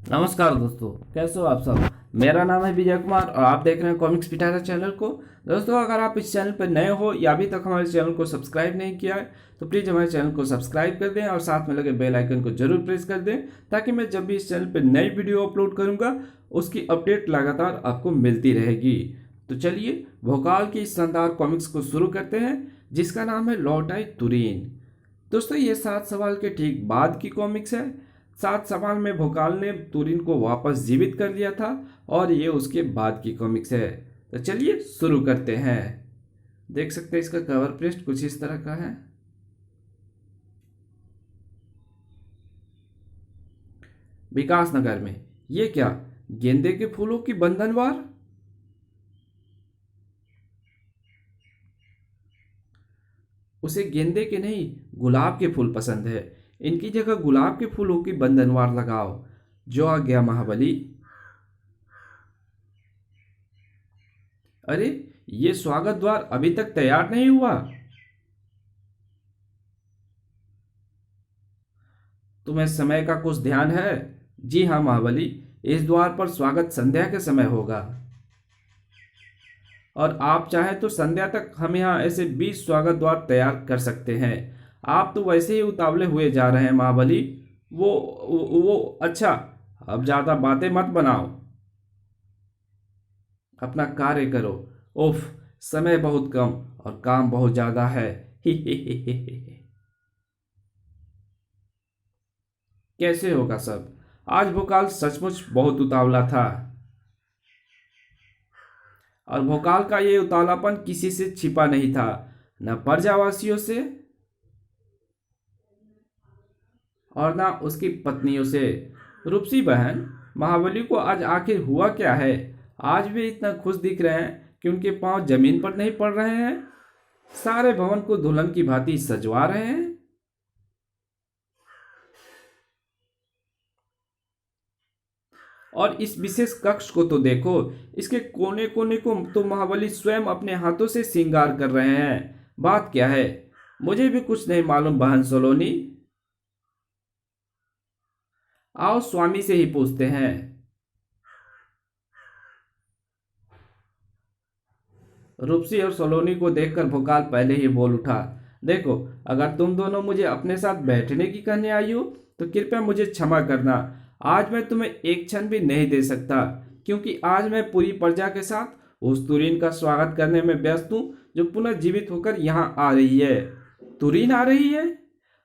नमस्कार दोस्तों, कैसे हो आप सब। मेरा नाम है विजय कुमार और आप देख रहे हैं कॉमिक्स पिटारा चैनल को। दोस्तों, अगर आप इस चैनल पर नए हो या अभी तक हमारे चैनल को सब्सक्राइब नहीं किया है तो प्लीज़ हमारे चैनल को सब्सक्राइब कर दें और साथ में लगे बेल आइकन को जरूर प्रेस कर दें, ताकि मैं जब भी इस चैनल पर नई वीडियो अपलोड करूँगा उसकी अपडेट लगातार आपको मिलती रहेगी। तो चलिए भोकाल की इस शानदार कॉमिक्स को शुरू करते हैं, जिसका नाम है लौट आई तुरीन। दोस्तों, ये 7 सवाल के ठीक बाद की कॉमिक्स है। 7 सवाल में भोकाल ने तुरीन को वापस जीवित कर लिया था और ये उसके बाद की कॉमिक्स है। तो चलिए शुरू करते हैं। देख सकते हैं इसका कवर पृष्ठ कुछ इस तरह का है। विकास नगर में ये क्या, गेंदे के फूलों की बंधनवार। उसे गेंदे के नहीं, गुलाब के फूल पसंद है। इनकी जगह गुलाब के फूलों की बंधनवार लगाओ। जो आ गया महाबली। अरे, ये स्वागत द्वार अभी तक तैयार नहीं हुआ। तुम्हें समय का कुछ ध्यान है? जी हाँ महाबली, इस द्वार पर स्वागत संध्या के समय होगा। और आप चाहें तो संध्या तक हम यहाँ ऐसे 20 स्वागत द्वार तैयार कर सकते हैं। आप तो वैसे ही उतावले हुए जा रहे हैं महाबली। वो अच्छा, अब ज्यादा बातें मत बनाओ, अपना कार्य करो। उफ, समय बहुत कम और काम बहुत ज्यादा है। ही ही ही ही ही। कैसे होगा सब। आज भोकाल सचमुच बहुत उतावला था। और भोकाल का ये उतावलापन किसी से छिपा नहीं था, न प्रजावासियों से और ना उसकी पत्नियों से। रूपसी बहन, महाबली को आज आखिर हुआ क्या है? आज भी इतना खुश दिख रहे हैं कि उनके पांव जमीन पर नहीं पड़ रहे हैं। सारे भवन को दुल्हन की भांति सजवा रहे हैं। और इस विशेष कक्ष को तो देखो, इसके कोने कोने को तो महाबली स्वयं अपने हाथों से श्रृंगार कर रहे हैं। बात क्या है? मुझे भी कुछ नहीं मालूम बहन सोलोनी। आओ स्वामी से ही पूछते हैं। रूपसी और सोलोनी को देखकर भोकाल पहले ही बोल उठा। देखो, अगर तुम दोनों मुझे अपने साथ बैठने की कहने आई हो तो कृपया मुझे क्षमा करना। आज मैं तुम्हें एक क्षण भी नहीं दे सकता, क्योंकि आज मैं पूरी प्रजा के साथ उस तुरीन का स्वागत करने में व्यस्त हूँ जो पुनः जीवित होकर यहाँ आ रही है। तुरीन आ रही है?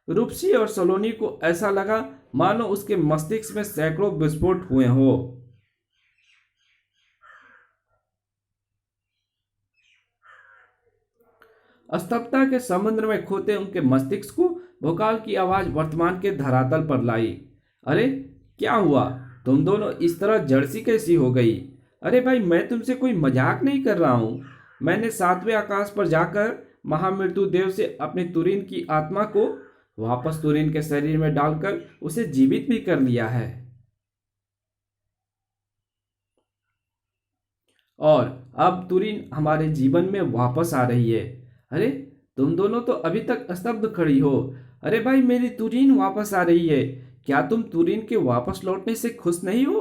रूपसी और सोलोनी को ऐसा लगा मानो उसके मस्तिष्क में सैकड़ों विस्फोट हुए हो। स्तब्धता के समुद्र में खोते उनके मस्तिष्क को भोकाल की आवाज वर्तमान के धरातल पर लाई। अरे, क्या हुआ? तुम दोनों इस तरह जड़सी कैसी हो गई? अरे भाई, मैं तुमसे कोई मजाक नहीं कर रहा हूं। मैंने 7वें आकाश पर जाकर महामृत्यु देव से अपनी तुरीन की आत्मा को वापस तुरीन के शरीर में डालकर उसे जीवित भी कर लिया है। और अब तुरीन हमारे जीवन में वापस आ रही है। अरे, तुम दोनों तो अभी तक स्तब्ध खड़ी हो। अरे भाई, मेरी तुरीन वापस आ रही है। क्या तुम तुरीन के वापस लौटने से खुश नहीं हो?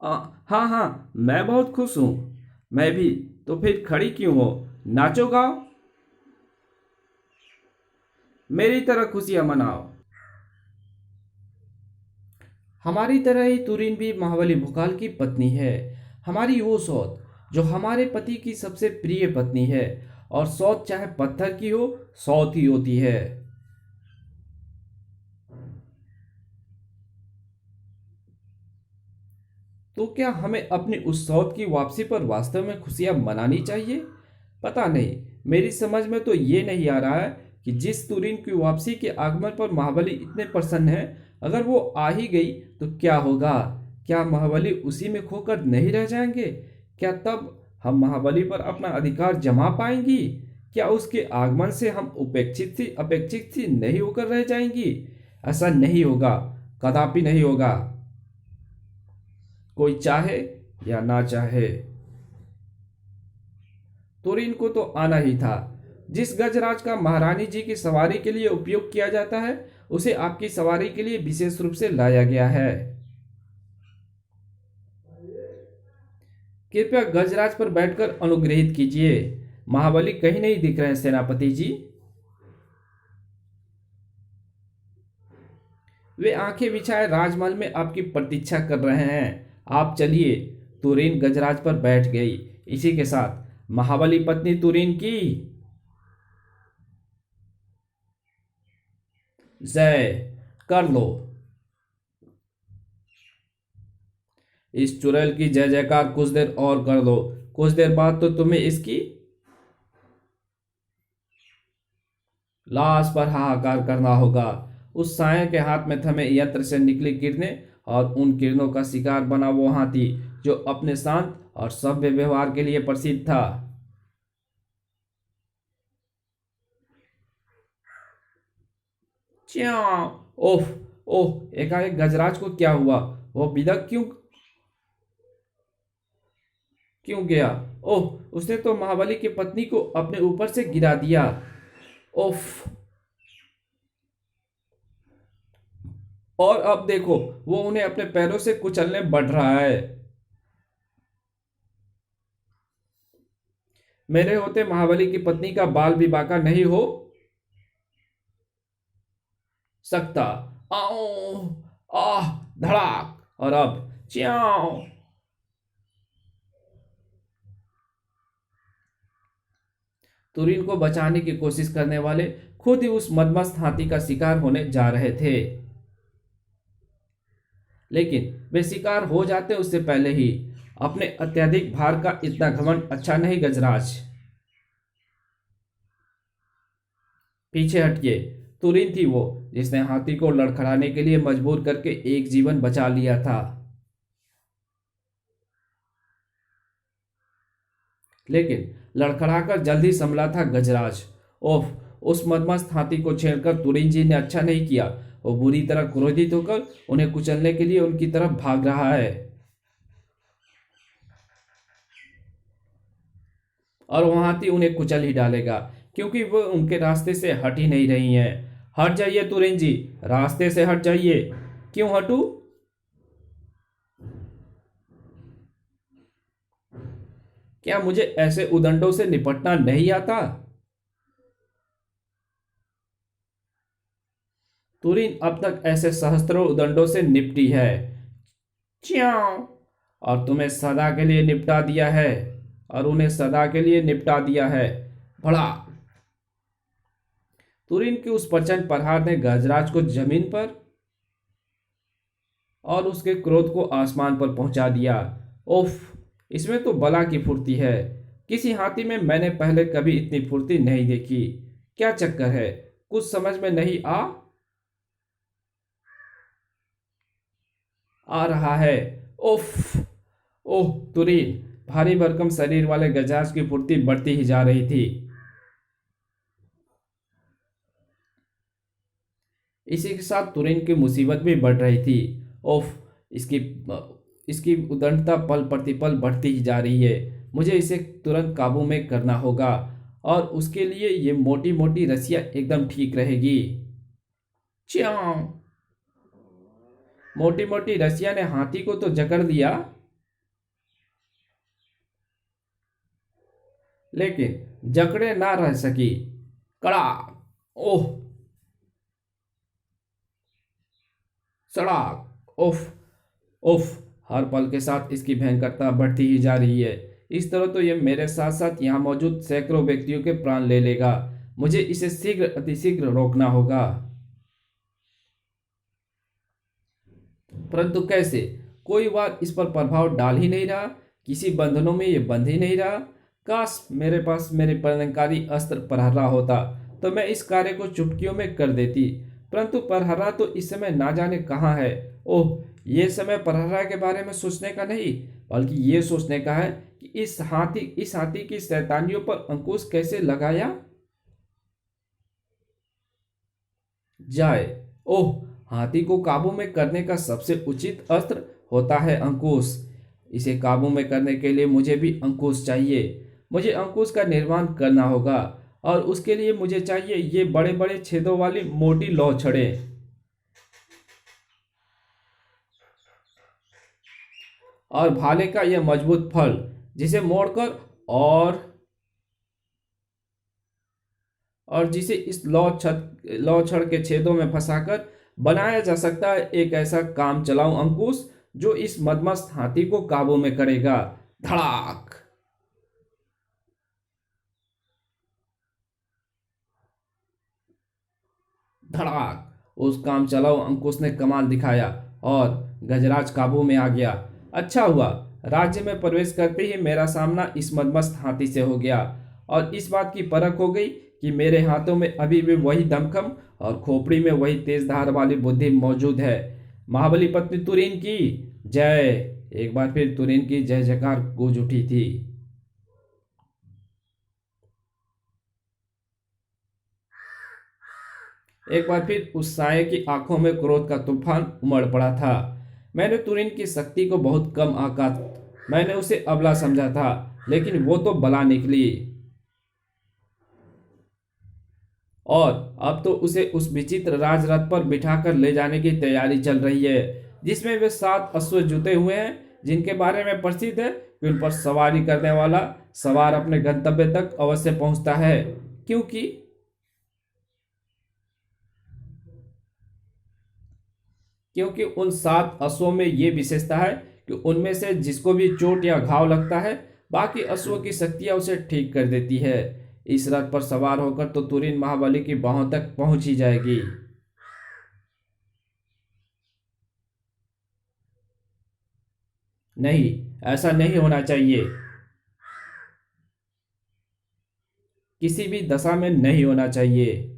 हाँ हाँ, मैं बहुत खुश हूँ। मैं भी। तो फिर खड़ी क्यों हो? नाचो गाओ, मेरी तरह खुशियां मनाओ। हमारी तरह ही तुरीन भी महाबली भोकाल की पत्नी है। हमारी वो सौत जो हमारे पति की सबसे प्रिय पत्नी है। और सौत चाहे पत्थर की हो, सौत ही होती है। तो क्या हमें अपनी उस सौत की वापसी पर वास्तव में खुशियां मनानी चाहिए? पता नहीं, मेरी समझ में तो ये नहीं आ रहा है कि जिस तुरीन की वापसी के आगमन पर महाबली इतने प्रसन्न है, अगर वो आ ही गई तो क्या होगा? क्या महाबली उसी में खोकर नहीं रह जाएंगे? क्या तब हम महाबली पर अपना अधिकार जमा पाएंगी? क्या उसके आगमन से हम अपेक्षित सी नहीं होकर रह जाएंगी? ऐसा नहीं होगा, कदापि नहीं होगा। कोई चाहे या ना चाहे, तुरीन को तो आना ही था। जिस गजराज का महारानी जी की सवारी के लिए उपयोग किया जाता है, उसे आपकी सवारी के लिए विशेष रूप से लाया गया है। कृपया गजराज पर बैठकर अनुग्रहित कीजिए। महाबली कहीं नहीं दिख रहे हैं सेनापति जी। वे आंखें बिछाए राजमहल में आपकी प्रतीक्षा कर रहे हैं। आप चलिए। तुरीन गजराज पर बैठ गई। इसी के साथ महाबली पत्नी तुरीन की जय कर लो। इस चुड़ैल की जय जयकार कुछ देर और कर दो। कुछ देर बाद तो तुम्हें इसकी लाश पर हाहाकार करना होगा। उस साये के हाथ में थमे यंत्र से निकली किरणें और उन किरणों का शिकार बना वो हाथी जो अपने शांत और सभ्य व्यवहार के लिए प्रसिद्ध था। च्यां। ओह ओह, एकाएक गजराज को क्या हुआ? वो बिदक क्यों क्यों गया? ओह, उसने तो महाबली की पत्नी को अपने ऊपर से गिरा दिया। ओफ। और अब देखो, वो उन्हें अपने पैरों से कुचलने बढ़ रहा है। मेरे होते महाबली की पत्नी का बाल भी बांका नहीं हो सकता। आओ। आह। धड़ाक। और अब च्याओ। तुरीन को बचाने की कोशिश करने वाले खुद ही उस मदमस्त हाथी का शिकार होने जा रहे थे, लेकिन वे शिकार हो जाते उससे पहले ही। अपने अत्यधिक भार का इतना घमंड अच्छा नहीं गजराज। पीछे हटिए। तुरीन थी वो जिसने हाथी को लड़खड़ाने के लिए मजबूर करके एक जीवन बचा लिया था। लेकिन लड़खड़ाकर जल्दी संभला था गजराज। ओफ। उस मदमस्त हाथी को छेड़कर तुरीन जी ने अच्छा नहीं किया। वो बुरी तरह क्रोधित होकर उन्हें कुचलने के लिए उनकी तरफ भाग रहा है, और वो हाथी उन्हें कुचल ही डालेगा क्योंकि वो उनके रास्ते से हट ही नहीं रही हैं। हट जाइए तुरीन जी, रास्ते से हट जाइए। क्यों हटूं? क्या मुझे ऐसे उदंडों से निपटना नहीं आता? तुरीन अब तक ऐसे सहस्त्रों उदंडों से निपटी है। च्याओ। और तुम्हें सदा के लिए निपटा दिया है। और उन्हें सदा के लिए निपटा दिया है। बड़ा। तुरीन के उस प्रचंड प्रहार ने गजराज को जमीन पर और उसके क्रोध को आसमान पर पहुंचा दिया। उफ। इसमें तो बला की फुर्ती है। किसी हाथी में मैंने पहले कभी इतनी फुर्ती नहीं देखी। क्या चक्कर है? कुछ समझ में नहीं आ रहा है। उफ। ओह तुरीन। भारी भरकम शरीर वाले गजराज की फुर्ती बढ़ती ही जा रही थी। इसी के साथ तुरीन की मुसीबत भी बढ़ रही थी। ओफ। इसकी इसकी उदंडता पल प्रतिपल बढ़ती ही जा रही है। मुझे इसे तुरंत काबू में करना होगा, और उसके लिए ये मोटी मोटी रस्सियां एकदम ठीक रहेगी। च्याओ। मोटी मोटी रस्सियां ने हाथी को तो जकड़ दिया, लेकिन जकड़े ना रह सकी। कड़ा। ओह। सड़ाक। उफ। उफ। हर पल के साथ इसकी भयंकरता बढ़ती ही जा रही है। इस तरह तो यह मेरे साथ साथ यहाँ मौजूद सैकड़ों व्यक्तियों के प्राण ले लेगा। मुझे इसे शीघ्र अतिशीघ्र रोकना होगा। परंतु कैसे? कोई बात इस पर प्रभाव डाल ही नहीं रहा। किसी बंधनों में ये बंध ही नहीं रहा। काश मेरे पास मेरे प्रलंकारी अस्त्र प्रहरा होता तो मैं इस कार्य को चुटकियों में कर देती, परंतु प्रहरा तो इस समय ना जाने कहाँ है। ओह, ये समय प्रहरा के बारे में सोचने का नहीं, बल्कि ये सोचने का है कि इस हाथी की शैतानियों पर अंकुश कैसे लगाया जाए। ओह, हाथी को काबू में करने का सबसे उचित अस्त्र होता है अंकुश। इसे काबू में करने के लिए मुझे भी अंकुश चाहिए। मुझे अंकुश का निर्माण करना होगा, और उसके लिए मुझे चाहिए ये बड़े बड़े छेदों वाली मोटी लौ छड़े। और भाले का यह मजबूत फल जिसे मोड़कर और जिसे इस लौ छड़ के छेदों में फंसाकर बनाया जा सकता है एक ऐसा काम चलाऊ अंकुश जो इस मदमस्त हाथी को काबू में करेगा। धड़ाक। धड़ाक। उस काम चलाऊ अंकुश ने कमाल दिखाया और गजराज काबू में आ गया। अच्छा हुआ राज्य में प्रवेश करते ही मेरा सामना इस मदमस्त हाथी से हो गया और इस बात की परख हो गई कि मेरे हाथों में अभी भी वही दमखम और खोपड़ी में वही तेज धार वाली बुद्धि मौजूद है। महाबली पत्नी तुरीन की जय। एक बार फिर तुरीन की जय जयकार गूंज उठी थी। एक बार फिर उस साये की आंखों में क्रोध का तूफान उमड़ पड़ा था। मैंने तुरीन की शक्ति को बहुत कम आंका। मैंने उसे अबला समझा था, लेकिन वो तो बला निकली। और अब तो उसे उस विचित्र राजरथ पर बिठाकर ले जाने की तैयारी चल रही है, जिसमें वे 7 अश्व जुते हुए हैं, जिनके बारे में प्रसिद्ध है कि उन पर सवारी करने वाला सवार अपने गंतव्य तक अवश्य पहुंचता है। क्योंकि उन 7 अश्वों में ये विशेषता है कि उनमें से जिसको भी चोट या घाव लगता है, बाकी अश्वों की शक्तियां उसे ठीक कर देती है। इस रथ पर सवार होकर तो तुरीन महाबली की बाहों तक पहुंच ही जाएगी। नहीं, ऐसा नहीं होना चाहिए। किसी भी दशा में नहीं होना चाहिए।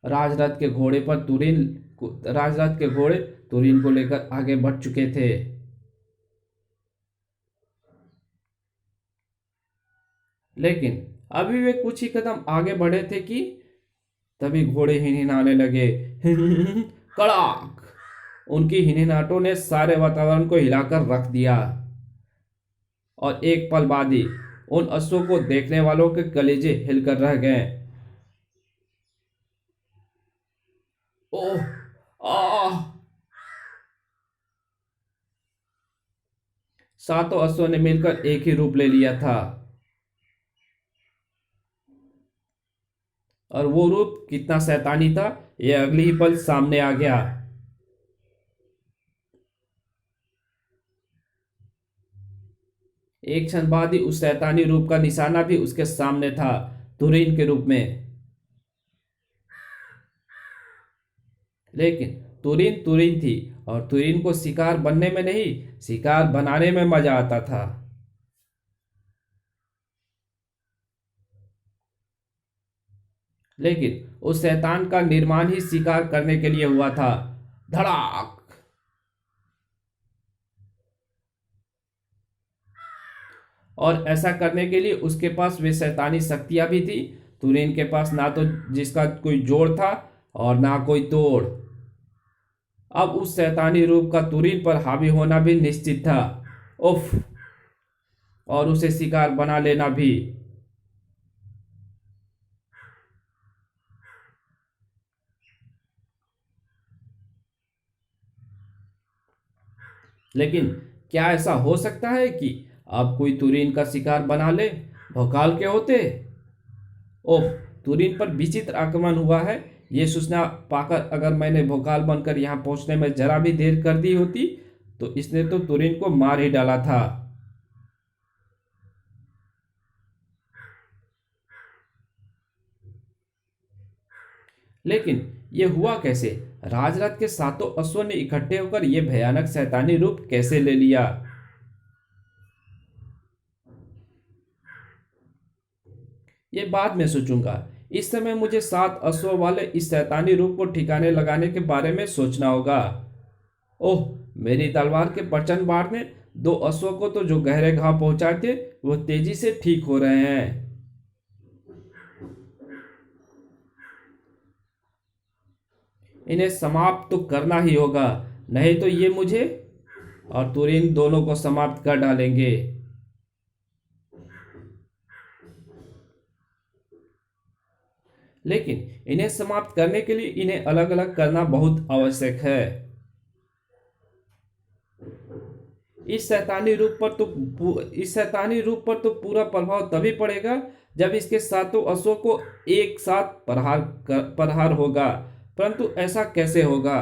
राजरथ के घोड़े तुरीन को लेकर आगे बढ़ चुके थे। लेकिन अभी वे कुछ ही कदम आगे बढ़े थे कि तभी घोड़े हिनहिनाने लगे। कड़ाक। उनकी हिनहिनाटों ने सारे वातावरण को हिलाकर रख दिया और एक पल बाद ही उन अश्वों को देखने वालों के कलेजे हिलकर रह गए। ओह, आह। 7 अश्वों ने मिलकर एक ही रूप ले लिया था और वो रूप कितना शैतानी था, यह अगली ही पल सामने आ गया। एक क्षण बाद ही उस शैतानी रूप का निशाना भी उसके सामने था, तुरीन के रूप में। लेकिन तुरीन तुरीन थी और तुरीन को शिकार बनने में नहीं, शिकार बनाने में मजा आता था। लेकिन उस शैतान का निर्माण ही शिकार करने के लिए हुआ था। धड़ाक। और ऐसा करने के लिए उसके पास वे शैतानी शक्तियां भी थी। तुरीन के पास ना तो जिसका कोई जोड़ था और ना कोई तोड़। अब उस शैतानी रूप का तुरीन पर हावी होना भी निश्चित था। उफ। और उसे शिकार बना लेना भी। लेकिन क्या ऐसा हो सकता है कि अब कोई तुरीन का शिकार बना ले? भोकाल के होते। ओह, तुरीन पर विचित्र आक्रमण हुआ है, ये सूचना पाकर अगर मैंने भोकाल बनकर यहाँ पहुंचने में जरा भी देर कर दी होती तो इसने तो तुरीन को मार ही डाला था। लेकिन ये हुआ कैसे? राजरथ के 7 अश्वों ने इकट्ठे होकर ये भयानक शैतानी रूप कैसे ले लिया? ये बाद में सोचूंगा। इस समय मुझे 7 अश्वों वाले इस शैतानी रूप को ठिकाने लगाने के बारे में सोचना होगा। ओह, मेरी तलवार के प्रचंड बाढ़ ने 2 अश्वों को तो जो गहरे घाव पहुंचाए थे वो तेजी से ठीक हो रहे हैं। इन्हें समाप्त तो करना ही होगा, नहीं तो ये मुझे और तुरीन दोनों को समाप्त कर डालेंगे। लेकिन इन्हें समाप्त करने के लिए इन्हें अलग अलग करना बहुत आवश्यक है। इस शैतानी रूप पर तो पूरा प्रभाव तभी पड़ेगा जब इसके सातों अश्वों को एक साथ प्रहार होगा। परंतु ऐसा कैसे होगा?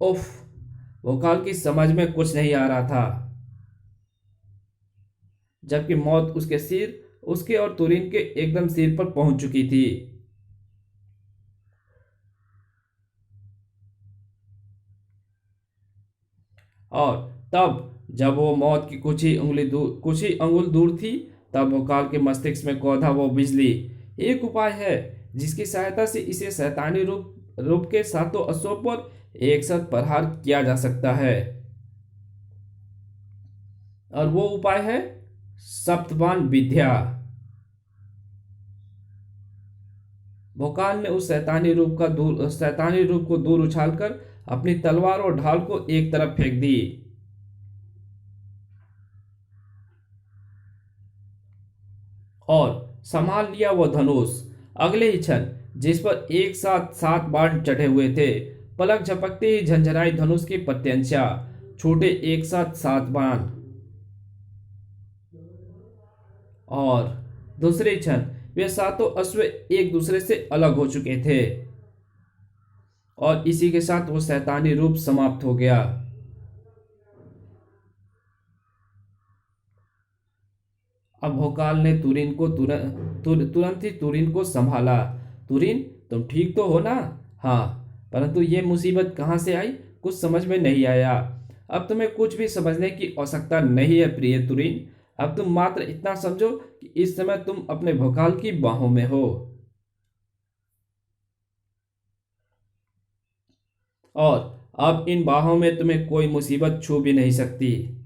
उफ, भोकाल की समझ में कुछ नहीं आ रहा था, जबकि मौत उसके और तुरीन के एकदम सिर पर पहुंच चुकी थी। और तब जब वो मौत की कुछ ही अंगुल दूर थी, तब भोकाल के मस्तिष्क में कौधा वो बिजली। एक उपाय है जिसकी सहायता से इसे शैतानी रूप के सातों अश्वों पर एक साथ प्रहार किया जा सकता है, और वो उपाय है सप्तबाण विद्या। भोकाल ने उस शैतानी रूप को दूर उछालकर अपनी तलवार और ढाल को एक तरफ फेंक दी। और संभाल लिया वो धनुष। अगले ही क्षण, जिस पर एक साथ 7 बाण चढ़े हुए थे, पलक झपकते ही झंझनाई धनुष की प्रत्यंचा, छूटे एक साथ 7 बाण। और दूसरे क्षण वे सातों अश्व एक दूसरे से अलग हो चुके थे, और इसी के साथ वो शैतानी रूप समाप्त हो गया। अब भोकाल ने तुरंत ही तुरीन को संभाला। तुरीन, तुम ठीक तो हो ना? हाँ, परंतु ये मुसीबत कहाँ से आई, कुछ समझ में नहीं आया। अब तुम्हें कुछ भी समझने की आवश्यकता नहीं है प्रिय तुरीन। अब तुम मात्र इतना समझो कि इस समय तुम अपने भोकाल की बाहों में हो, और अब इन बाहों में तुम्हें कोई मुसीबत छू भी नहीं सकती।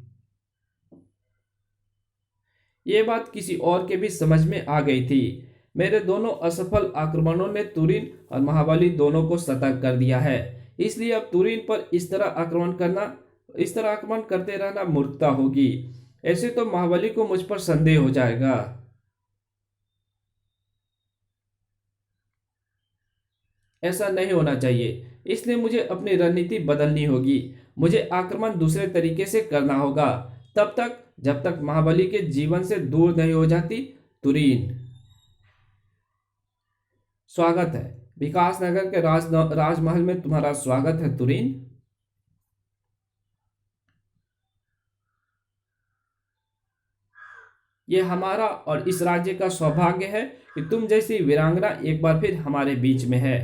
ये बात किसी और के भी समझ में आ गई थी। मेरे दोनों असफल आक्रमणों ने तुरीन और महाबली दोनों को सतर्क कर दिया है, इसलिए अब तुरीन पर इस तरह आक्रमण करते रहना मूर्खता होगी। ऐसे तो महाबली को मुझ पर संदेह हो जाएगा। ऐसा नहीं होना चाहिए, इसलिए मुझे अपनी रणनीति बदलनी होगी। मुझे आक्रमण दूसरे तरीके से करना होगा, तब तक जब तक महाबली के जीवन से दूर नहीं हो जाती। तुरीन, स्वागत है। विकास नगर के राजमहल में तुम्हारा स्वागत है तुरीन। ये हमारा और इस राज्य का सौभाग्य है कि तुम जैसी वीरांगना एक बार फिर हमारे बीच में है।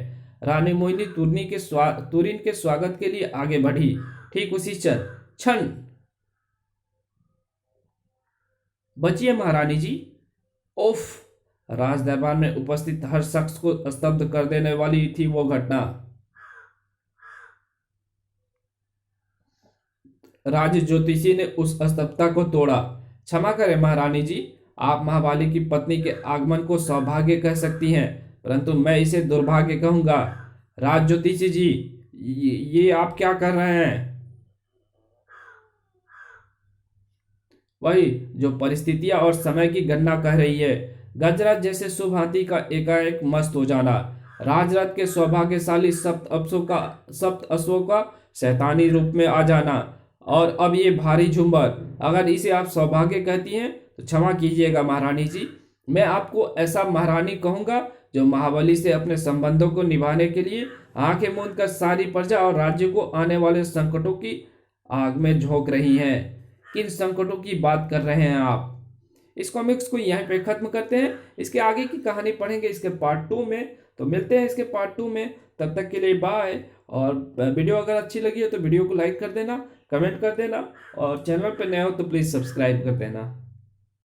रानी मोहिनी तुरीन के स्वागत के लिए आगे बढ़ी। ठीक उसी क्षण, बचिए महारानी जी। उफ, राज दरबार में उपस्थित हर शख्स को स्तब्ध कर देने वाली थी वो घटना। राज ज्योतिषी ने उस स्तब्धता को तोड़ा। क्षमा करें महारानी जी, आप महाबाली की पत्नी के आगमन को सौभाग्य कह सकती हैं, परंतु मैं इसे दुर्भाग्य कहूंगा। राज ज्योतिषी जी, ये आप क्या कर रहे हैं? वही जो परिस्थितियां और समय की गणना कह रही है। गजराज जैसे शुभ हाथी का एकाएक मस्त हो जाना, राजरथ के सौभाग्यशाली सप्त अश्वों का शैतानी रूप में आ जाना, और अब ये भारी झुंबर। अगर इसे आप सौभाग्य कहती हैं तो क्षमा कीजिएगा महारानी जी। मैं आपको ऐसा महारानी कहूंगा जो महाबली से अपने संबंधों को निभाने के लिए आंखें मूंद कर सारी प्रजा और राज्य को आने वाले संकटों की आग में झोंक रही हैं। किन संकटों की बात कर रहे हैं आप? इस कॉमिक्स को यहीं पे खत्म करते हैं। इसके आगे की कहानी पढ़ेंगे इसके पार्ट 2 में। तो मिलते हैं इसके पार्ट 2 में, तब तक के लिए बाय। और वीडियो अगर अच्छी लगी हो तो वीडियो को लाइक कर देना, कमेंट कर देना, और चैनल पर नए हो तो प्लीज़ सब्सक्राइब कर देना।